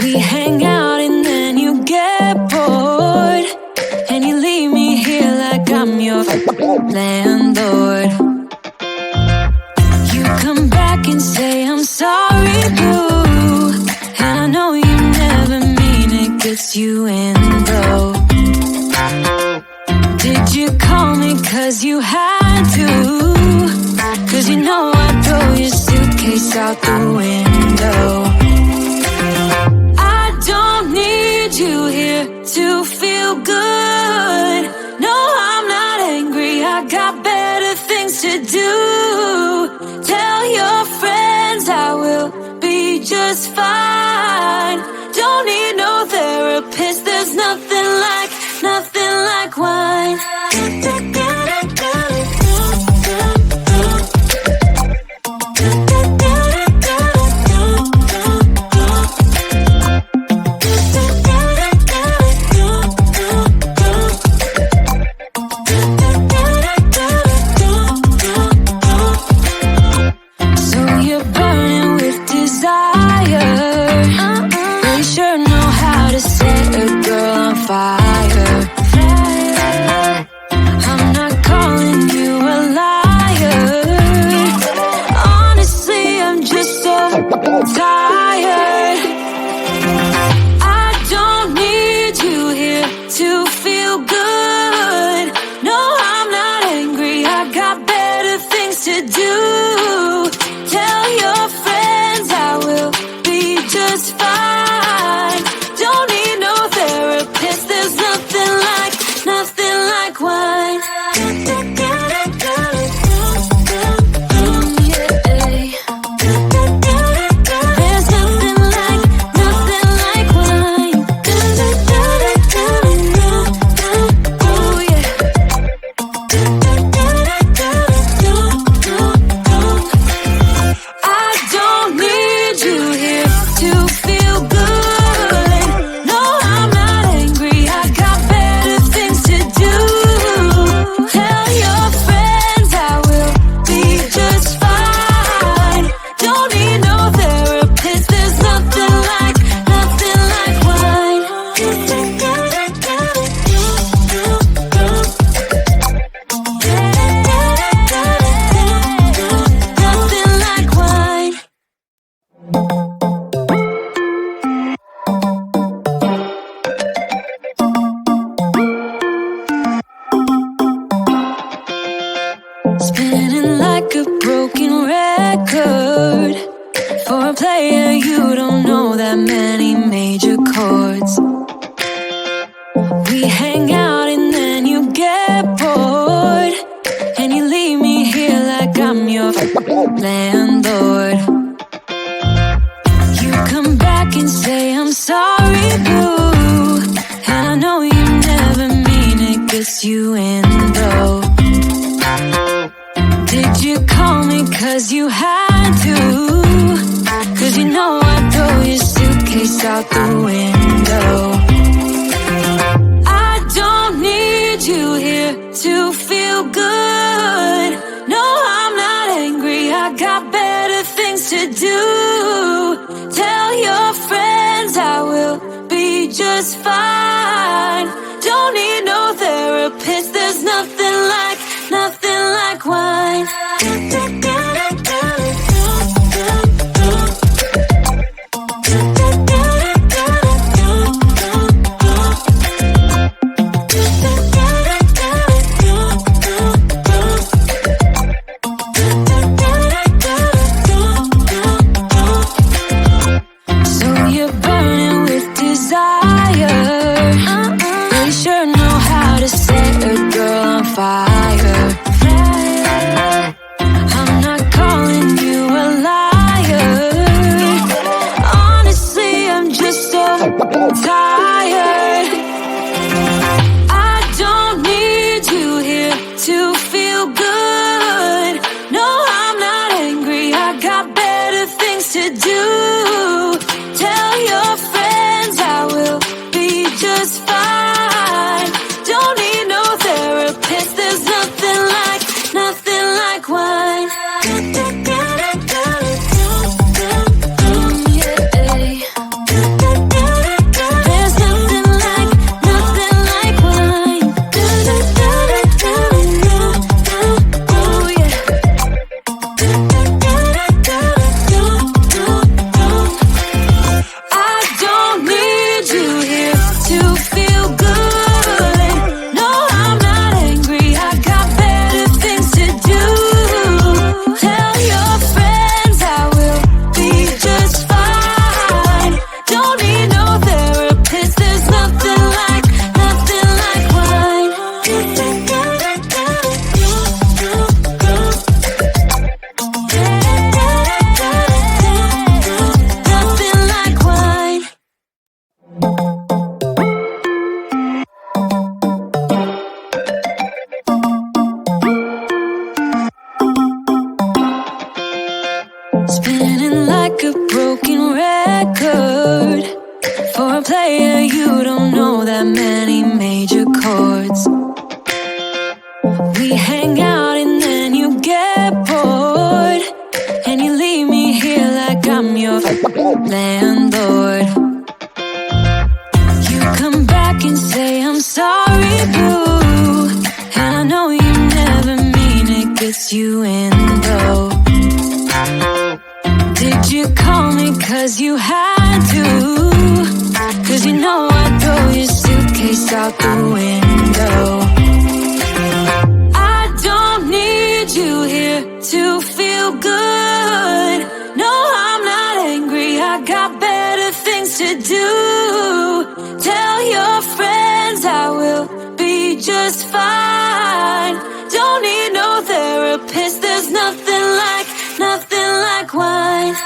We hang out and then you get bored, and you leave me here like I'm your landlord. You come back and say I'm sorry, boo, and I know you never mean it, gets you in though. Did you call me cause you had to? Cause you know I'd throw your suitcase out the window. I don't need you here to feel good. No, I'm not angry, I got better things to do. Tell your friends I will be just fine. Don't need no therapist, there's nothing like wine. Spinning like a broken record. For a player, you don't know that many major chords. We hang out and then you get bored, and you leave me here like I'm your landlord. You come back and say I'm sorry, boo, and I know you never mean it, gets you in though. Did you call me cause you had to? Cause you know I'd throw your suitcase out the window. I don't need you here to feel good. No, I'm not angry, I got better things to do. Tell your friends I will be just fine. Don't need no therapist, there's nothing like wine. So you're burning with desire. You sure know how to set a girl on fire. I'm not calling you a liar. Honestly, I'm just so tired. I don't need you here to feel good. No, I'm not angry, I got better things to do. Tell your friends I will be just fine. Don't need no therapist, there's nothing like wine. Yeah. a player, you don't know that many major chords. We hang out and then you get bored, and you leave me here like I'm your landlord. You come back and say I'm sorry, boo, and I know you never mean it, gets you in though. Did you call me cause you had to? Cause you know I'd throw your suitcase out the window. I don't need you here to feel good. No, I'm not angry, I got better things to do. Tell your friends I will be just fine. Don't need no therapist, there's nothing like wine.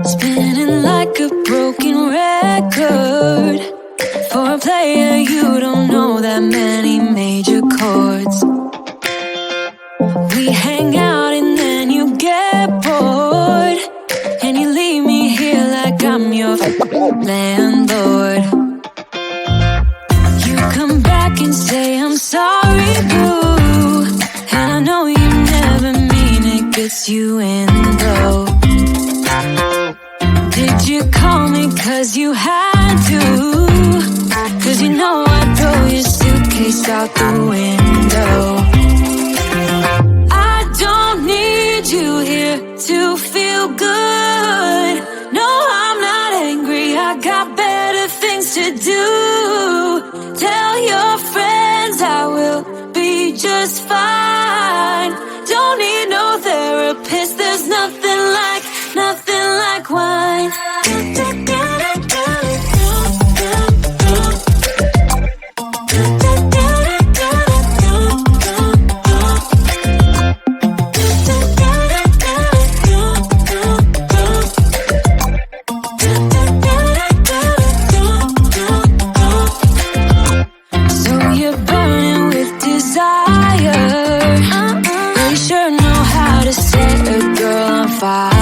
Spinning like a broken record. For a player, you don't know that many major chords. We hang out and then you get bored, and you leave me here like I'm your landlord. You come back and say I'm sorry, boo, and I know you never mean it, gets you in though. Did you call me cause you had to? Cause you know I'd throw your suitcase out the window. I don't need you here to feel good. No, I'm not angry, I got better things to do. Tell your friends I will be just fine. Don't need no therapist, there's nothing like wine. So you're burning with desire. You sure know how to set a girl on fire.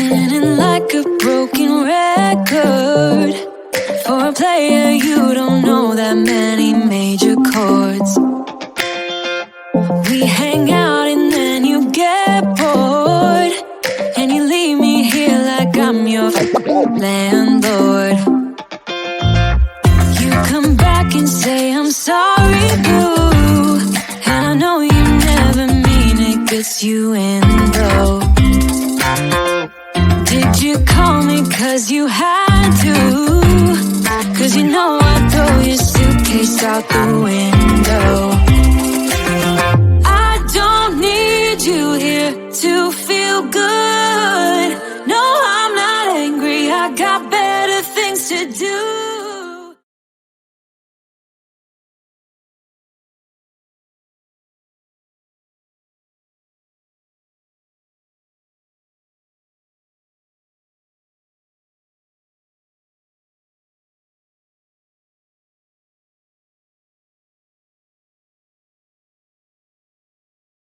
Spinning like a broken record. For a player, you don't know that many major chords. We hang out and then you get bored, and you leave me here like I'm your landlord. You come back and say I'm sorry, boo, and I know you never mean it, gets you in though. Did you call me cause you had to? Cause you know I'd throw your suitcase out the window.